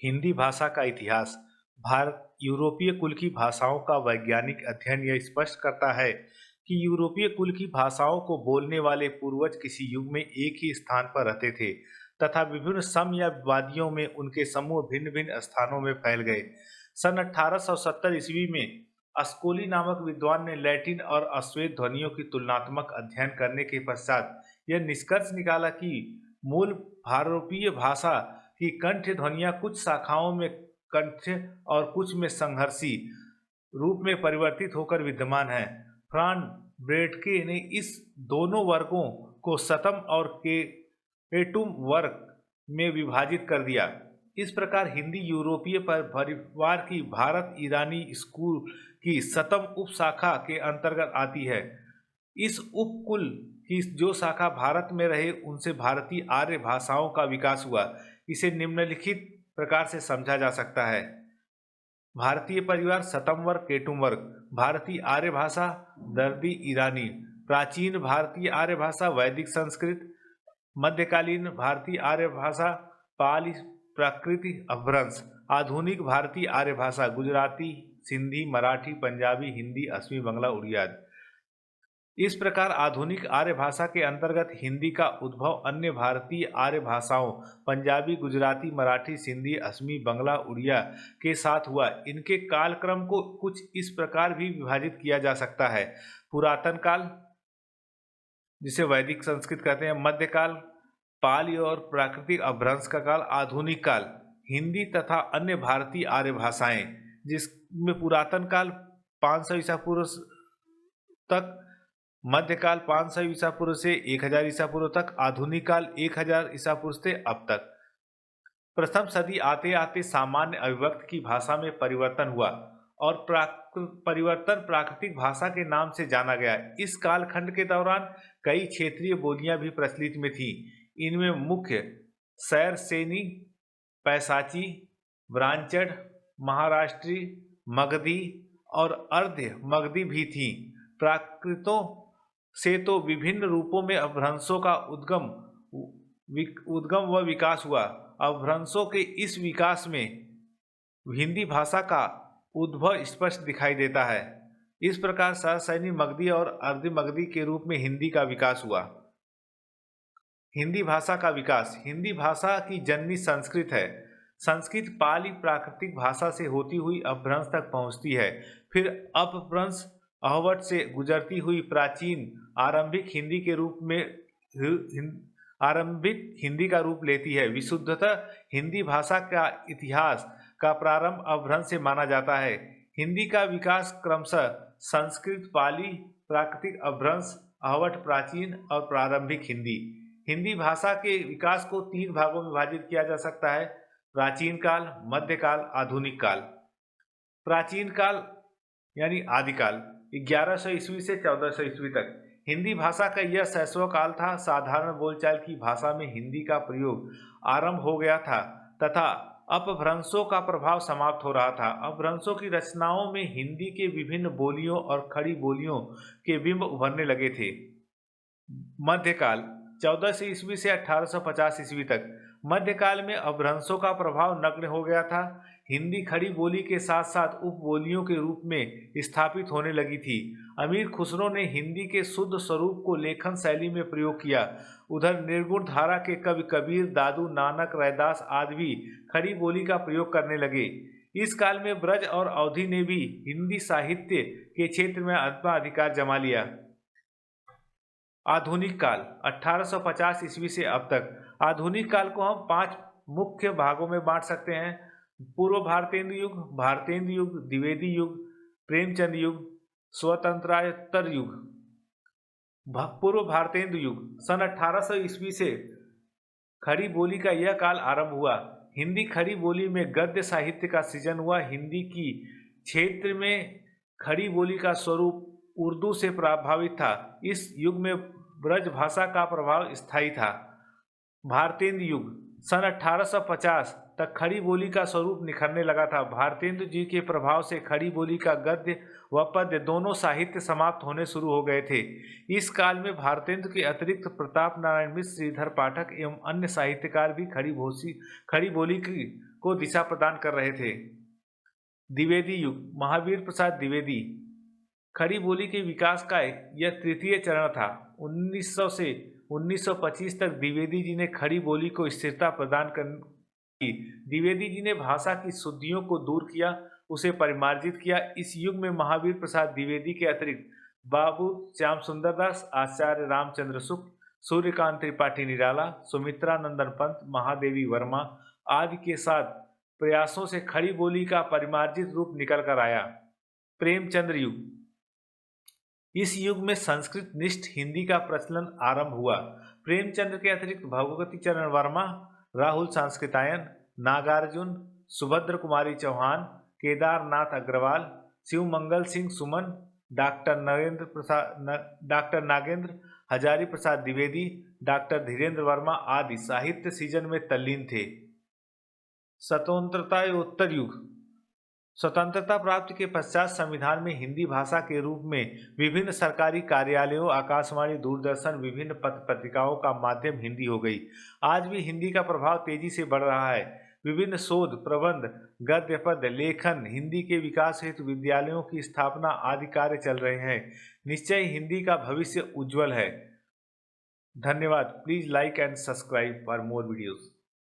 हिंदी भाषा का इतिहास। भारत यूरोपीय कुल की भाषाओं का वैज्ञानिक अध्ययन यह स्पष्ट करता है कि यूरोपीय कुल की भाषाओं को बोलने वाले पूर्वज किसी युग में एक ही स्थान पर रहते थे तथा विभिन्न सम या वादियों में उनके समूह भिन्न भिन्न स्थानों में फैल गए। सन 1870 ईस्वी में अस्कोली नामक विद्वान ने लैटिन और अश्वेत ध्वनियों की तुलनात्मक अध्ययन करने के पश्चात यह निष्कर्ष निकाला कि मूल भारोपीय भाषा कि कंठ ध्वनियां कुछ शाखाओं में कंठ और कुछ में संघर्षी रूप में परिवर्तित होकर विद्यमान है। फ्रान ब्रेडके ने इस दोनों वर्गों को शतम और केटुम वर्ग में विभाजित कर दिया। इस प्रकार हिंदी यूरोपीय परिवार की भारत ईरानी स्कूल की शतम उपशाखा के अंतर्गत आती है। इस उपकुल की जो शाखा भारत में रहे उनसे भारतीय आर्य भाषाओं का विकास हुआ। इसे निम्नलिखित प्रकार से समझा जा सकता है। भारतीय परिवार शतम वर्ग केटुम वर्ग, भारतीय आर्य भाषा दर्दी ईरानी, प्राचीन भारतीय आर्य भाषा वैदिक संस्कृत, मध्यकालीन भारतीय आर्य भाषा पाली प्राकृत अपभ्रंश, आधुनिक भारतीय आर्य भाषा गुजराती सिंधी मराठी पंजाबी हिंदी असमी बंगला उड़िया। इस प्रकार आधुनिक आर्य भाषा के अंतर्गत हिंदी का उद्भव अन्य भारतीय आर्य भाषाओं पंजाबी गुजराती मराठी सिंधी असमी बंगला उड़िया के साथ हुआ। इनके कालक्रम को कुछ इस प्रकार भी विभाजित किया जा सकता है। पुरातन काल जिसे वैदिक संस्कृत कहते हैं, मध्यकाल पाली और प्राकृतिक अपभ्रंश का काल, आधुनिक काल हिंदी तथा अन्य भारतीय आर्य भाषाएं जिसमें पुरातन काल 500 ईसा पूर्व तक, मध्यकाल 500 ईसा पूर्व से 1000 ईसा पूर्व तक, आधुनिक काल 1000 ईसा पूर्व से अब तक। प्रथम सदी आते आते सामान्य अभिव्यक्त की भाषा में परिवर्तन हुआ और परिवर्तन प्राकृतिक भाषा के नाम से जाना गया। इस कालखंड के दौरान कई क्षेत्रीय बोलियां भी प्रचलित में थी। इनमें मुख्य सैरसेनी, पैसाची, ब्रांचड, महाराष्ट्री, मगधी और अर्ध मगधी भी थी। प्राकृतों से तो विभिन्न रूपों में अपभ्रंशों का उद्गम व विकास हुआ। अपभ्रंशों के इस विकास में हिंदी भाषा का उद्भव स्पष्ट दिखाई देता है। इस प्रकार सैरसैनी मगधी और अर्ध मगधी के रूप में हिंदी का विकास हुआ। हिंदी भाषा का विकास। हिंदी भाषा की जननी संस्कृत है। संस्कृत पाली प्राकृतिक भाषा से होती हुई अपभ्रंश तक पहुंचती है, फिर अपभ्रंश अहवट से गुजरती हुई प्राचीन आरंभिक हिंदी का रूप लेती है। विशुद्धतः हिंदी भाषा का इतिहास का प्रारंभ अपभ्रंश से माना जाता है। हिंदी का विकास क्रमशः संस्कृत पाली प्राकृतिक अपभ्रंश अहवट प्राचीन और प्रारंभिक हिंदी। हिंदी भाषा के विकास को 3 भागों में विभाजित किया जा सकता है: प्राचीन काल, मध्यकाल, आधुनिक काल। प्राचीन काल यानी आदिकाल 1100 ईस्वी से 1400 ईस्वी तक हिंदी भाषा का यह शैशव काल था। साधारण बोलचाल की भाषा में हिंदी का प्रयोग आरंभ हो गया था तथा अपभ्रंशों का प्रभाव समाप्त हो रहा था। अपभ्रंशों की रचनाओं में हिंदी के विभिन्न बोलियों और खड़ी बोलियों के बिंब उभरने लगे थे। मध्यकाल 1400 ईस्वी से 1850 ईस्वी तक। मध्यकाल में अपभ्रंशों का प्रभाव नगण्य हो गया था। हिंदी खड़ी बोली के साथ साथ उपबोलियों के रूप में स्थापित होने लगी थी। अमीर खुसरो ने हिंदी के शुद्ध स्वरूप को लेखन शैली में प्रयोग किया। उधर निर्गुण धारा के कवि कबीर, दादू नानक, रैदास आदि भी खड़ी बोली का प्रयोग करने लगे। इस काल में ब्रज और अवधी ने भी हिंदी साहित्य के क्षेत्र में अपना अधिकार जमा लिया। आधुनिक काल 1850 ईस्वी से अब तक। आधुनिक काल को हम 5 मुख्य भागों में बांट सकते हैं: पूर्व भारतेंदु युग, भारतेंदु युग, द्विवेदी युग, प्रेमचंद युग, स्वतंत्रायत्तर युग। पूर्व भारतेंदु युग सन 1800 ईस्वी से खड़ी बोली का यह काल आरंभ हुआ। हिंदी खड़ी बोली में गद्य साहित्य का सृजन हुआ। हिंदी की क्षेत्र में खड़ी बोली का स्वरूप उर्दू से प्रभावित था। इस युग में ब्रज भाषा का प्रभाव स्थायी था। भारतेंदु युग सन 1850 तक खड़ी बोली का स्वरूप निखरने लगा था। भारतेंदु जी के प्रभाव से खड़ी बोली का गद्य व पद्य दोनों साहित्य समाप्त होने शुरू हो गए थे। इस काल में भारतेंदु के अतिरिक्त प्रताप नारायण मिश्र, श्रीधर पाठक एवं अन्य साहित्यकार भी खड़ी बोली को दिशा प्रदान कर रहे थे। द्विवेदी युग, महावीर प्रसाद द्विवेदी। खड़ी बोली के विकास का यह तृतीय चरण था। 1900 से 1925 तक द्विवेदी जी ने खड़ी बोली को स्थिरता प्रदान की। द्विवेदी जी ने भाषा की शुद्धियों को दूर किया, उसे परिमार्जित किया। इस युग में महावीर प्रसाद द्विवेदी के अतिरिक्त बाबू श्याम सुंदर दास, आचार्य रामचंद्र शुक्ल, सूर्यकांत त्रिपाठी निराला, सुमित्रा नंदन पंत, महादेवी वर्मा आदि के साथ प्रयासों से खड़ी बोली का परिमार्जित रूप निकल कर आया। प्रेमचंद्र युग, इस युग में संस्कृत निष्ठ हिंदी का प्रचलन आरंभ हुआ। प्रेमचंद्र के अतिरिक्त भगवती चरण वर्मा, राहुल सांस्कृतायन, नागार्जुन, सुभद्र कुमारी चौहान, केदारनाथ अग्रवाल, शिवमंगल सिंह सुमन, डॉक्टर नागेंद्र हजारी प्रसाद द्विवेदी, डॉक्टर धीरेन्द्र वर्मा आदि साहित्य सृजन में तल्लीन थे। स्वतंत्रतायोत्तर युग, स्वतंत्रता प्राप्ति के पश्चात संविधान में हिंदी भाषा के रूप में विभिन्न सरकारी कार्यालयों, आकाशवाणी, दूरदर्शन, विभिन्न पत्र पत्रिकाओं का माध्यम हिंदी हो गई। आज भी हिंदी का प्रभाव तेजी से बढ़ रहा है। विभिन्न शोध, प्रबंध, गद्य पद्य लेखन, हिंदी के विकास हेतु विद्यालयों की स्थापना आदि कार्य चल रहे हैं। निश्चय हिंदी का भविष्य उज्जवल है। धन्यवाद। Please like and subscribe for more videos.